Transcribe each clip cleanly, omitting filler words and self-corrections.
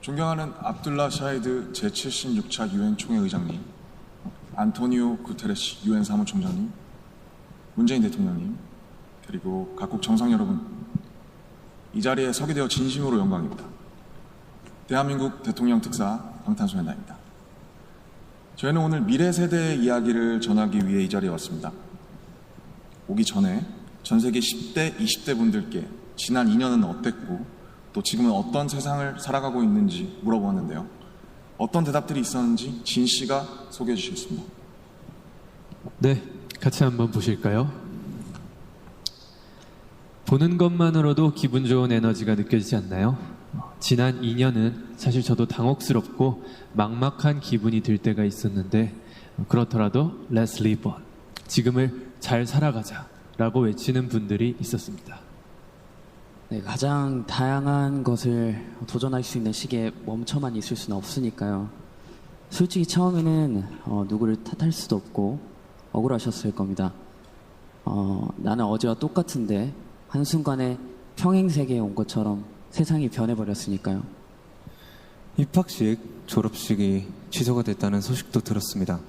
존경하는 압둘라 샤히드 제76차 유엔 총회 의장님, 안토니오 구테레시 유엔 사무총장님, 문재인 대통령님, 그리고 각국 정상 여러분, 이 자리에 서게 되어 진심으로 영광입니다. 대한민국 대통령 특사 방탄소년단입니다. 저희는 오늘 미래 세대의 이야기를 전하기 위해 이 자리에 왔습니다. 오기 전에 전 세계 10대, 20대 분들께 지난 2년은 어땠고 또 지금은 어떤 세상을 살아가고 있는지 물어보았는데요. 어떤 대답들이 있었는지 진 씨가 소개해 주시겠습니다. 네, 같이 한번 보실까요? 보는 것만으로도 기분 좋은 에너지가 느껴지지 않나요? 지난 2년은 사실 저도 당혹스럽고 막막한 기분이 들 때가 있었는데 그렇더라도 Let's live on, 지금을 잘 살아가자 라고 외치는 분들이 있었습니다. 네, 가장 다양한 것을 도전할 수 있는 시기에 멈춰만 있을 수는 없으니까요. 솔직히 처음에는 누구를 탓할 수도 없고 억울하셨을 겁니다. 나는 어제와 똑같은데 한순간에 평행세계에 온 것처럼 세상이 변해버렸으니까요. 입학식, 졸업식이 취소가 됐다는 소식도 들었습니다.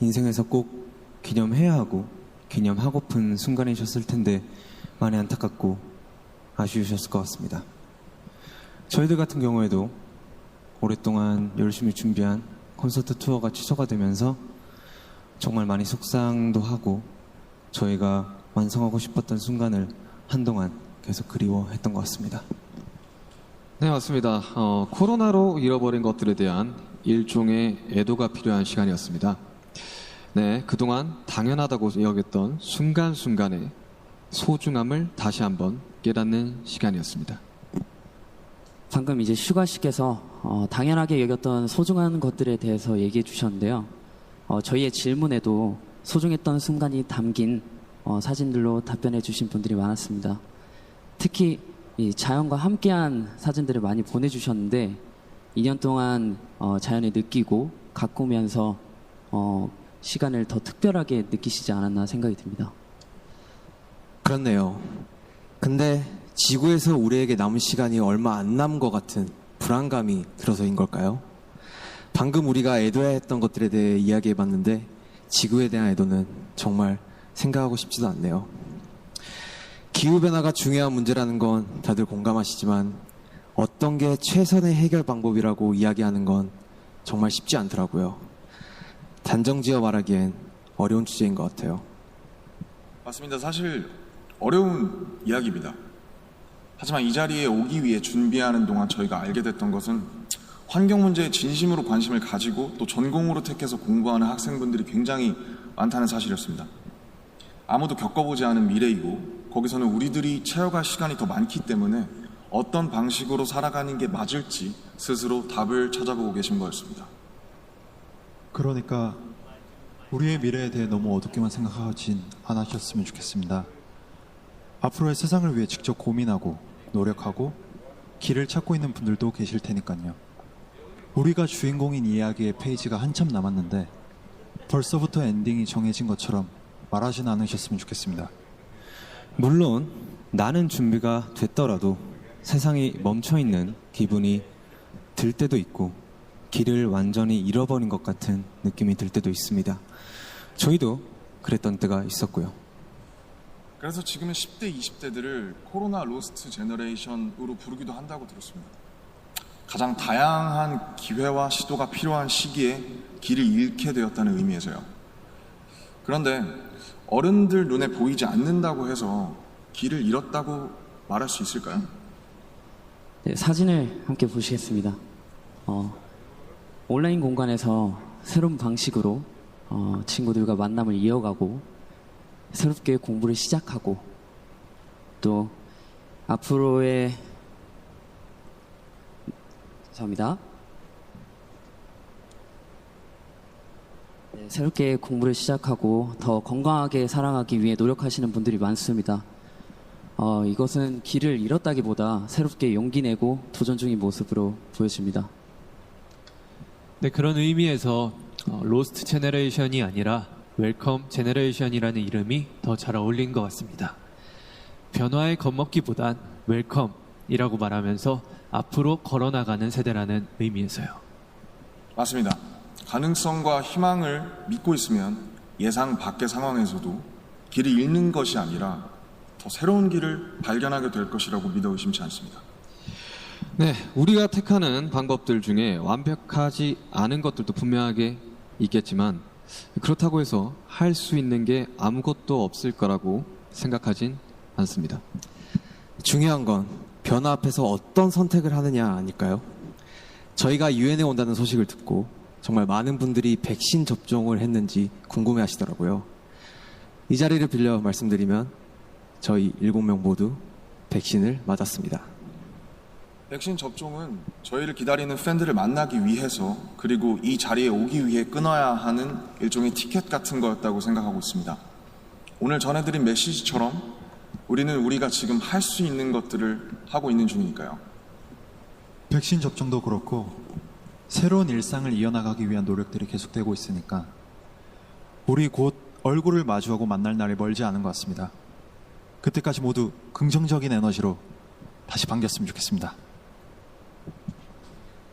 인생에서 꼭 기념해야 하고 기념하고픈 순간이셨을 텐데 많이 안타깝고 아쉬우셨을 것 같습니다. 저희들 같은 경우에도 오랫동안 열심히 준비한 콘서트 투어가 취소가 되면서 정말 많이 속상도 하고 저희가 완성하고 싶었던 순간을 한동안 계속 그리워했던 것 같습니다. 네, 맞습니다. 코로나로 잃어버린 것들에 대한 일종의 애도가 필요한 시간이었습니다. 네, 그동안 당연하다고 여겼던 순간순간의 소중함을 다시 한번 깨닫는 시간이었습니다. 방금 이제 슈가 씨께서 당연하게 여겼던 소중한 것들에 대해서 얘기해 주셨는데요. 저희의 질문에도 소중했던 순간이 담긴 사진들로 답변해 주신 분들이 많았습니다. 특히 이 자연과 함께한 사진들을 많이 보내주셨는데 2년 동안 자연을 느끼고 가꾸면서 시간을 더 특별하게 느끼시지 않았나 생각이 듭니다. 그렇네요. 근데 지구에서 우리에게 남은 시간이 얼마 안 남은 것 같은 불안감이 들어서인 걸까요? 방금 우리가 애도해야 했던 것들에 대해 이야기해봤는데 지구에 대한 애도는 정말 생각하고 싶지도 않네요. 기후변화가 중요한 문제라는 건 다들 공감하시지만 어떤 게 최선의 해결 방법이라고 이야기하는 건 정말 쉽지 않더라고요. 단정지어 말하기엔 어려운 주제인 것 같아요. 맞습니다. 사실 어려운 이야기입니다. 하지만 이 자리에 오기 위해 준비하는 동안 저희가 알게 됐던 것은 환경 문제에 진심으로 관심을 가지고 또 전공으로 택해서 공부하는 학생분들이 굉장히 많다는 사실이었습니다. 아무도 겪어보지 않은 미래이고 거기서는 우리들이 채워갈 시간이 더 많기 때문에 어떤 방식으로 살아가는 게 맞을지 스스로 답을 찾아보고 계신 거였습니다. 그러니까 우리의 미래에 대해 너무 어둡게만 생각하진 않으셨으면 좋겠습니다. 앞으로의 세상을 위해 직접 고민하고 노력하고 길을 찾고 있는 분들도 계실 테니까요. 우리가 주인공인 이야기의 페이지가 한참 남았는데 벌써부터 엔딩이 정해진 것처럼 말하진 않으셨으면 좋겠습니다. 물론 나는 준비가 됐더라도 세상이 멈춰있는 기분이 들 때도 있고 길을 완전히 잃어버린 것 같은 느낌이 들 때도 있습니다. 저희도 그랬던 때가 있었고요. 그래서 지금은 10대, 20대들을 코로나 로스트 제너레이션으로 부르기도 한다고 들었습니다. 가장 다양한 기회와 시도가 필요한 시기에 길을 잃게 되었다는 의미에서요. 그런데 어른들 눈에 보이지 않는다고 해서 길을 잃었다고 말할 수 있을까요? 네, 사진을 함께 보시겠습니다. 온라인 공간에서 새로운 방식으로 친구들과 만남을 이어가고 새롭게 공부를 시작하고 또 앞으로의 죄송합니다. 네, 새롭게 공부를 시작하고 더 건강하게 살아가기 위해 노력하시는 분들이 많습니다. 이것은 길을 잃었다기보다 새롭게 용기 내고 도전 중인 모습으로 보여집니다. 네, 그런 의미에서 로스트 제너레이션이 아니라 웰컴 제너레이션이라는 이름이 더 잘 어울린 것 같습니다. 변화에 겁먹기보단 웰컴, 이라고 말하면서 앞으로 걸어나가는 세대라는 의미에서요. 맞습니다. 가능성과 희망을 믿고 있으면 예상 밖의 상황에서도 길을 잃는 것이 아니라 더 새로운 길을 발견하게 될 것이라고 믿어 의심치 않습니다. 네, 우리가 택하는 방법들 중에 완벽하지 않은 것들도 분명하게 있겠지만 그렇다고 해서 할 수 있는 게 아무것도 없을 거라고 생각하진 않습니다. 중요한 건 변화 앞에서 어떤 선택을 하느냐 아닐까요? 저희가 유엔에 온다는 소식을 듣고 정말 많은 분들이 백신 접종을 했는지 궁금해 하시더라고요. 이 자리를 빌려 말씀드리면 저희 7명 모두 백신을 맞았습니다. 백신 접종은 저희를 기다리는 팬들을 만나기 위해서 그리고 이 자리에 오기 위해 끊어야 하는 일종의 티켓 같은 거였다고 생각하고 있습니다. 오늘 전해드린 메시지처럼 우리는 우리가 지금 할 수 있는 것들을 하고 있는 중이니까요. 백신 접종도 그렇고 새로운 일상을 이어나가기 위한 노력들이 계속되고 있으니까 우리 곧 얼굴을 마주하고 만날 날이 멀지 않은 것 같습니다. 그때까지 모두 긍정적인 에너지로 다시 반겼으면 좋겠습니다.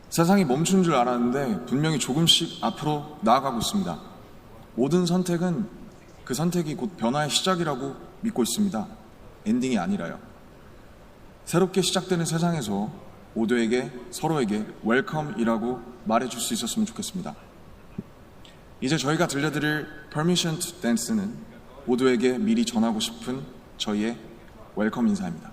세상이 멈춘 줄 알았는데 분명히 조금씩 앞으로 나아가고 있습니다. 모든 선택은 그 선택이 곧 변화의 시작이라고 믿고 있습니다. 엔딩이 아니라요. 새롭게 시작되는 세상에서 모두에게 서로에게 웰컴이라고 말해줄 수 있었으면 좋겠습니다. 이제 저희가 들려드릴 Permission to Dance는 모두에게 미리 전하고 싶은 저희의 웰컴 인사입니다.